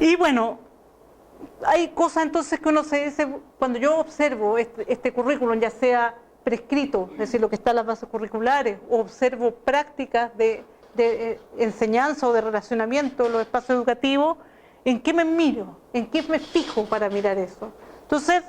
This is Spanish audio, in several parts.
Y bueno, hay cosas entonces que uno se dice, cuando yo observo este currículum, ya sea prescrito, es decir, lo que está en las bases curriculares, o observo prácticas de enseñanza o de relacionamiento en los espacios educativos, ¿en qué me miro? ¿En qué me fijo para mirar eso? Entonces,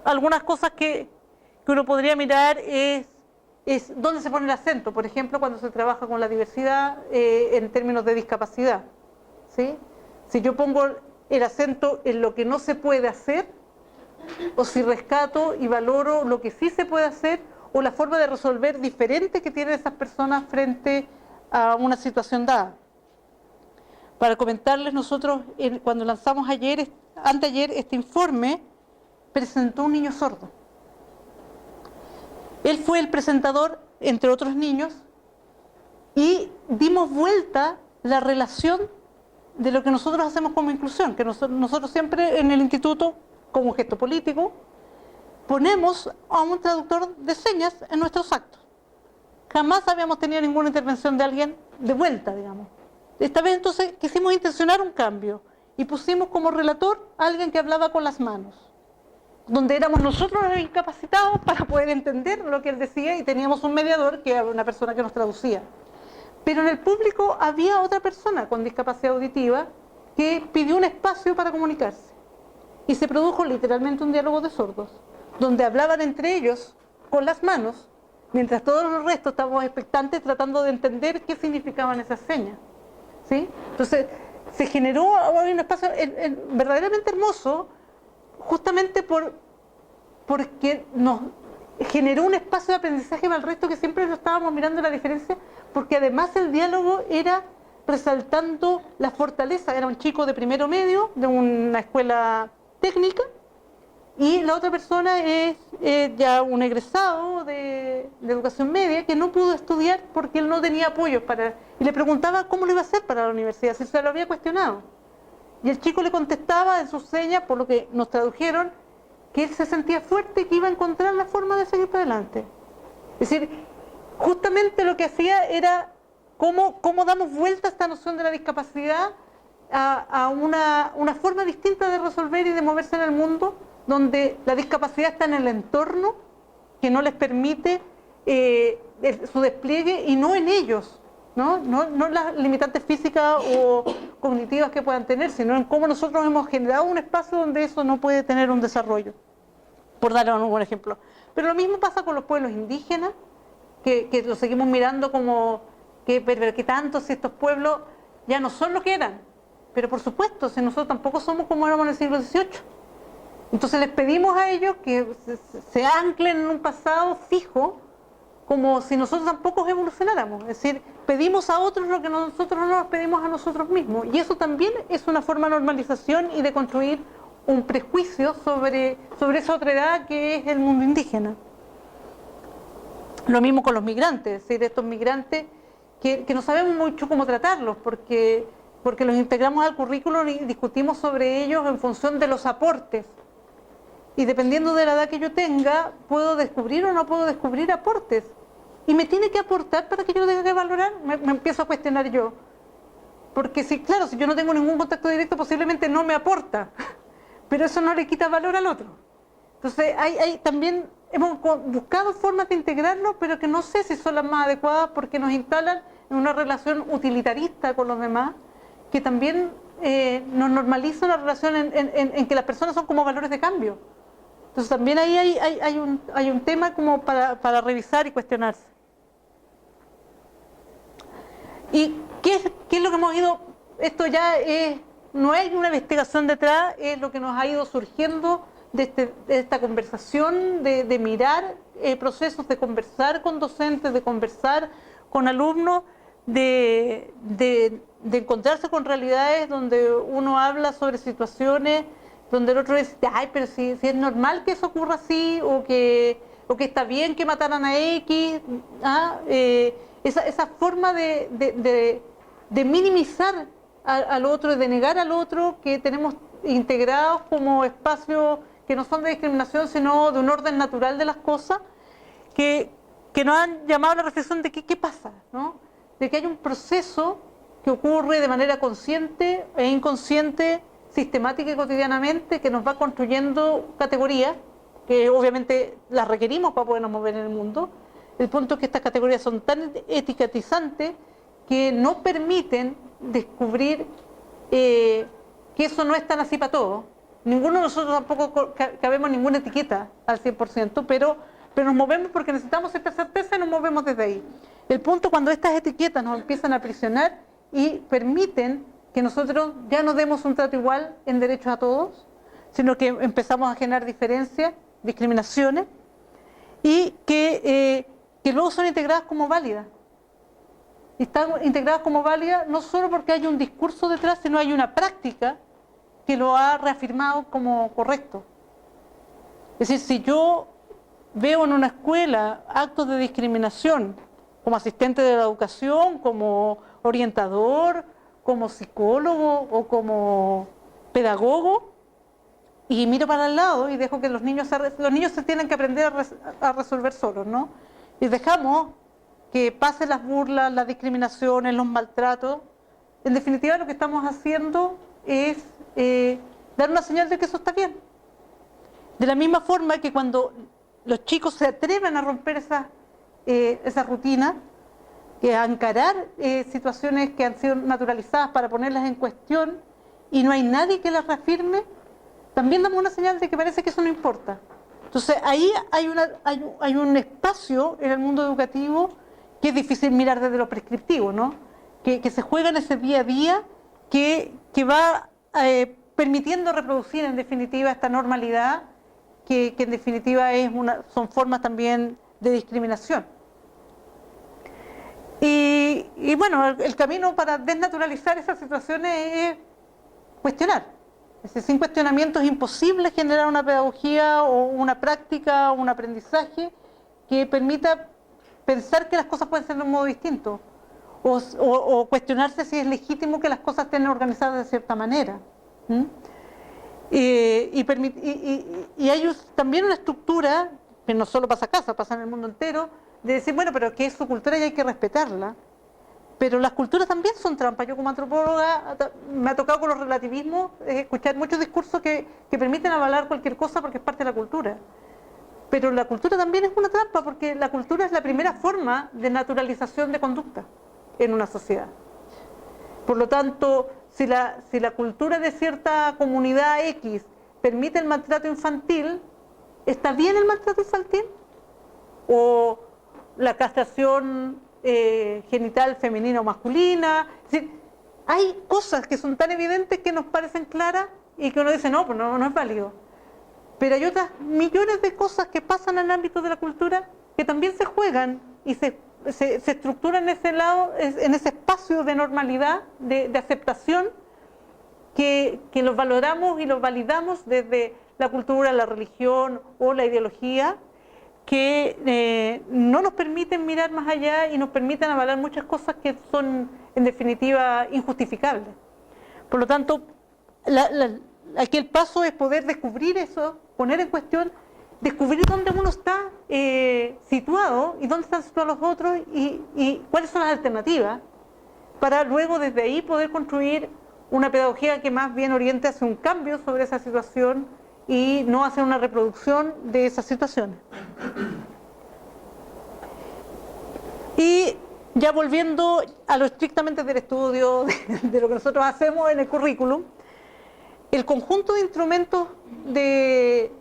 algunas cosas que uno podría mirar es dónde se pone el acento, por ejemplo, cuando se trabaja con la diversidad en términos de discapacidad, ¿sí? Si yo pongo el acento en lo que no se puede hacer, o si rescato y valoro lo que sí se puede hacer, o la forma de resolver diferente que tienen esas personas frente a una situación dada. Para comentarles, nosotros cuando lanzamos anteayer este informe, presentó un niño sordo. Él fue el presentador, entre otros niños, y dimos vuelta la relación de lo que nosotros hacemos como inclusión, que nosotros siempre en el instituto, como gesto político, ponemos a un traductor de señas en nuestros actos. Jamás habíamos tenido ninguna intervención de alguien de vuelta, digamos. Esta vez entonces quisimos intencionar un cambio y pusimos como relator a alguien que hablaba con las manos, donde éramos nosotros los incapacitados para poder entender lo que él decía y teníamos un mediador que era una persona que nos traducía. Pero en el público había otra persona con discapacidad auditiva que pidió un espacio para comunicarse. Y se produjo literalmente un diálogo de sordos, donde hablaban entre ellos con las manos, mientras todos los restos estábamos expectantes tratando de entender qué significaban esas señas, ¿sí? Entonces, se generó un espacio verdaderamente hermoso, justamente porque nos generó un espacio de aprendizaje para el resto que siempre lo estábamos mirando la diferencia, porque además el diálogo era resaltando la fortaleza. Era un chico de primero medio, de una escuela técnica, y la otra persona es ya un egresado de educación media que no pudo estudiar porque él no tenía apoyos y le preguntaba cómo lo iba a hacer para la universidad, si se lo había cuestionado. Y el chico le contestaba en sus señas, por lo que nos tradujeron, que él se sentía fuerte y que iba a encontrar la forma de seguir para adelante. Es decir, justamente lo que hacía era cómo damos vuelta a esta noción de la discapacidad a una forma distinta de resolver y de moverse en el mundo, donde la discapacidad está en el entorno, que no les permite su despliegue, y no en ellos, ¿no? No las limitantes físicas o cognitivas que puedan tener, sino en cómo nosotros hemos generado un espacio donde eso no puede tener un desarrollo, por dar algún ejemplo. Pero lo mismo pasa con los pueblos indígenas, que lo seguimos mirando como que tanto si estos pueblos ya no son lo que eran. Pero por supuesto, si nosotros tampoco somos como éramos en el siglo XVIII. Entonces les pedimos a ellos que se anclen en un pasado fijo, como si nosotros tampoco evolucionáramos. Es decir, pedimos a otros lo que nosotros no nos pedimos a nosotros mismos. Y eso también es una forma de normalización y de construir un prejuicio sobre esa otra edad que es el mundo indígena. Lo mismo con los migrantes, es decir, estos migrantes que no sabemos mucho cómo tratarlos, porque los integramos al currículum y discutimos sobre ellos en función de los aportes. Y dependiendo de la edad que yo tenga, puedo descubrir o no puedo descubrir aportes. Y me tiene que aportar para que yo lo tenga que valorar. Me empiezo a cuestionar yo. Porque si yo no tengo ningún contacto directo, posiblemente no me aporta. Pero eso no le quita valor al otro. Entonces, también hemos buscado formas de integrarlo, pero que no sé si son las más adecuadas, porque nos instalan en una relación utilitarista con los demás, que también nos normaliza una relación en que las personas son como valores de cambio. Entonces también ahí hay un tema como para revisar y cuestionarse. ¿Y qué es lo que hemos ido? Esto ya no hay una investigación detrás, es lo que nos ha ido surgiendo de esta conversación, de mirar procesos, de conversar con docentes, de conversar con alumnos, de encontrarse con realidades donde uno habla sobre situaciones donde el otro dice, ay, pero si es normal que eso ocurra así, o que está bien que mataran a X, esa forma de minimizar al otro, de negar al otro, que tenemos integrados como espacios que no son de discriminación, sino de un orden natural de las cosas, que nos han llamado a la reflexión de qué pasa, ¿no? De que hay un proceso que ocurre de manera consciente e inconsciente, sistemática y cotidianamente que nos va construyendo categorías, que obviamente las requerimos para podernos mover en el mundo. El punto es que estas categorías son tan etiquetizantes que no permiten descubrir que eso no es tan así para todos. Ninguno de nosotros tampoco cabemos en ninguna etiqueta al 100%, pero nos movemos porque necesitamos esta certeza y nos movemos desde ahí. El punto cuando estas etiquetas nos empiezan a aprisionar y permiten que nosotros ya no demos un trato igual en derechos a todos, sino que empezamos a generar diferencias, discriminaciones, y que luego son integradas como válidas. Y están integradas como válidas no solo porque hay un discurso detrás, sino hay una práctica que lo ha reafirmado como correcto. Es decir, si yo veo en una escuela actos de discriminación, como asistente de la educación, como orientador, como psicólogo o como pedagogo, y miro para el lado y dejo que los niños se tienen que aprender a resolver solos, ¿no? Y dejamos que pasen las burlas, las discriminaciones, los maltratos. En definitiva, lo que estamos haciendo es dar una señal de que eso está bien. De la misma forma que cuando los chicos se atreven a romper esa rutina, que a encarar situaciones que han sido naturalizadas para ponerlas en cuestión y no hay nadie que las reafirme, también damos una señal de que parece que eso no importa. Entonces ahí hay un espacio en el mundo educativo que es difícil mirar desde lo prescriptivo, ¿no? Que se juega en ese día a día que va permitiendo reproducir en definitiva esta normalidad que en definitiva son formas también de discriminación. Y bueno, el camino para desnaturalizar esas situaciones es cuestionar. Es decir, sin cuestionamiento es imposible generar una pedagogía o una práctica o un aprendizaje que permita pensar que las cosas pueden ser de un modo distinto o cuestionarse si es legítimo que las cosas estén organizadas de cierta manera. Y hay también una estructura, que no solo pasa acá, pasa en el mundo entero, de decir, bueno, pero que es su cultura y hay que respetarla. Pero las culturas también son trampas. Yo como antropóloga me ha tocado con los relativismos escuchar muchos discursos que permiten avalar cualquier cosa porque es parte de la cultura. Pero la cultura también es una trampa porque la cultura es la primera forma de naturalización de conducta en una sociedad. Por lo tanto, si la cultura de cierta comunidad X permite el maltrato infantil, ¿está bien el maltrato infantil? ¿O la castración genital femenina o masculina? Es decir, hay cosas que son tan evidentes que nos parecen claras y que uno dice, no, pues no es válido. Pero hay otras millones de cosas que pasan en el ámbito de la cultura que también se juegan y se estructuran en ese lado, en ese espacio de normalidad, de aceptación, que los valoramos y los validamos desde la cultura, la religión o la ideología, que no nos permiten mirar más allá y nos permiten avalar muchas cosas que son en definitiva injustificables. Por lo tanto, aquí el paso es poder descubrir eso, poner en cuestión, descubrir dónde uno está situado y dónde están situados los otros y cuáles son las alternativas, para luego desde ahí poder construir una pedagogía que más bien oriente hacia un cambio sobre esa situación y no hacia una reproducción de esas situaciones. Y ya volviendo a lo estrictamente del estudio, de lo que nosotros hacemos en el currículum, el conjunto de instrumentos de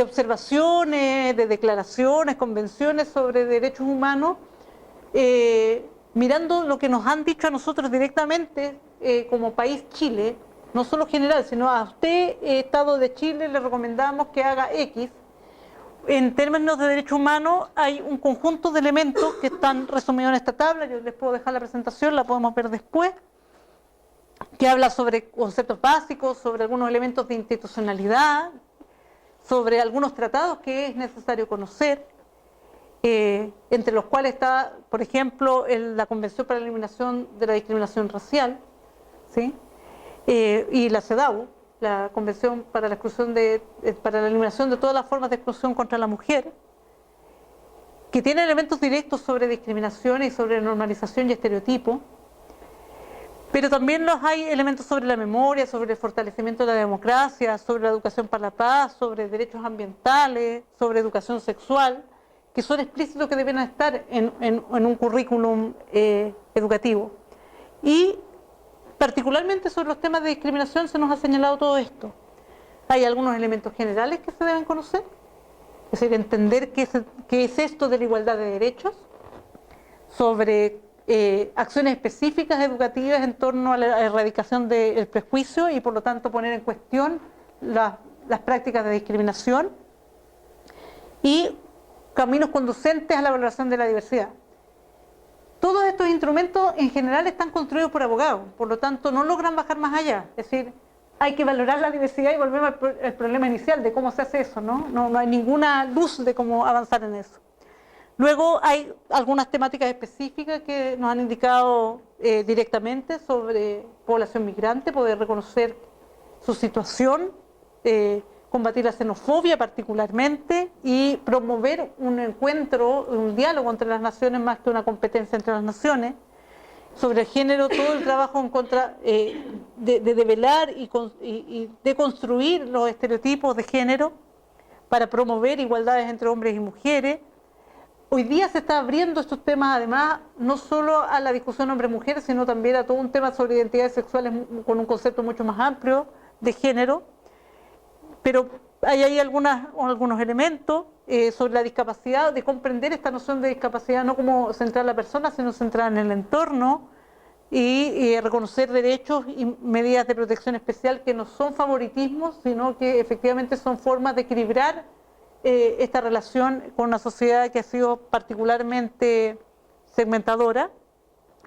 observaciones, de declaraciones, convenciones sobre derechos humanos, mirando lo que nos han dicho a nosotros directamente como país Chile, no solo general, sino a usted, Estado de Chile, le recomendamos que haga X. En términos de derechos humanos hay un conjunto de elementos que están resumidos en esta tabla, yo les puedo dejar la presentación, la podemos ver después, que habla sobre conceptos básicos, sobre algunos elementos de institucionalidad, sobre algunos tratados que es necesario conocer, entre los cuales está, por ejemplo, la Convención para la Eliminación de la Discriminación Racial, ¿sí? Y la CEDAW, la Convención para la Eliminación de todas las formas de exclusión contra la mujer, que tiene elementos directos sobre discriminación y sobre normalización y estereotipo. Pero también hay elementos sobre la memoria, sobre el fortalecimiento de la democracia, sobre la educación para la paz, sobre derechos ambientales, sobre educación sexual, que son explícitos que deben estar en un currículum educativo. Y particularmente sobre los temas de discriminación se nos ha señalado todo esto. Hay algunos elementos generales que se deben conocer, es decir, entender qué es esto de la igualdad de derechos, sobre acciones específicas educativas en torno a la erradicación del prejuicio y por lo tanto poner en cuestión las prácticas de discriminación y caminos conducentes a la valoración de la diversidad. Todos estos instrumentos en general están construidos por abogados, por lo tanto no logran bajar más allá, es decir, hay que valorar la diversidad y volvemos al problema inicial de cómo se hace eso, ¿no? No hay ninguna luz de cómo avanzar en eso. Luego hay algunas temáticas específicas que nos han indicado directamente sobre población migrante, poder reconocer su situación, combatir la xenofobia particularmente y promover un encuentro, un diálogo entre las naciones más que una competencia entre las naciones. Sobre el género, todo el trabajo en contra de develar y deconstruir los estereotipos de género para promover igualdades entre hombres y mujeres. Hoy día se está abriendo estos temas, además, no solo a la discusión hombre-mujer, sino también a todo un tema sobre identidades sexuales con un concepto mucho más amplio de género. Pero hay ahí algunos elementos sobre la discapacidad, de comprender esta noción de discapacidad no como centrar en la persona, sino centrar en el entorno y reconocer derechos y medidas de protección especial que no son favoritismos, sino que efectivamente son formas de equilibrar esta relación con una sociedad que ha sido particularmente segmentadora.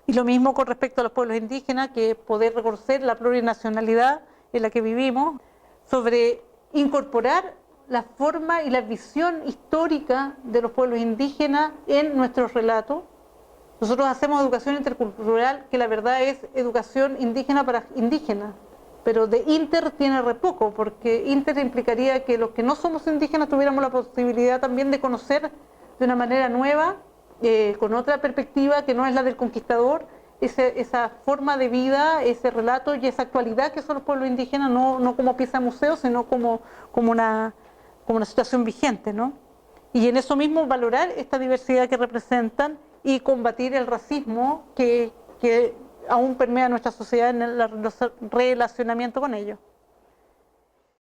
Y lo mismo con respecto a los pueblos indígenas, que poder reconocer la plurinacionalidad en la que vivimos, sobre incorporar la forma y la visión histórica de los pueblos indígenas en nuestros relatos. Nosotros hacemos educación intercultural, que la verdad es educación indígena para indígenas, pero de inter tiene re poco, porque inter implicaría que los que no somos indígenas tuviéramos la posibilidad también de conocer de una manera nueva, con otra perspectiva que no es la del conquistador, esa forma de vida, ese relato y esa actualidad que son los pueblos indígenas, no como pieza de museo, sino como una situación vigente, ¿no? Y en eso mismo valorar esta diversidad que representan y combatir el racismo que aún permea nuestra sociedad en el relacionamiento con ellos.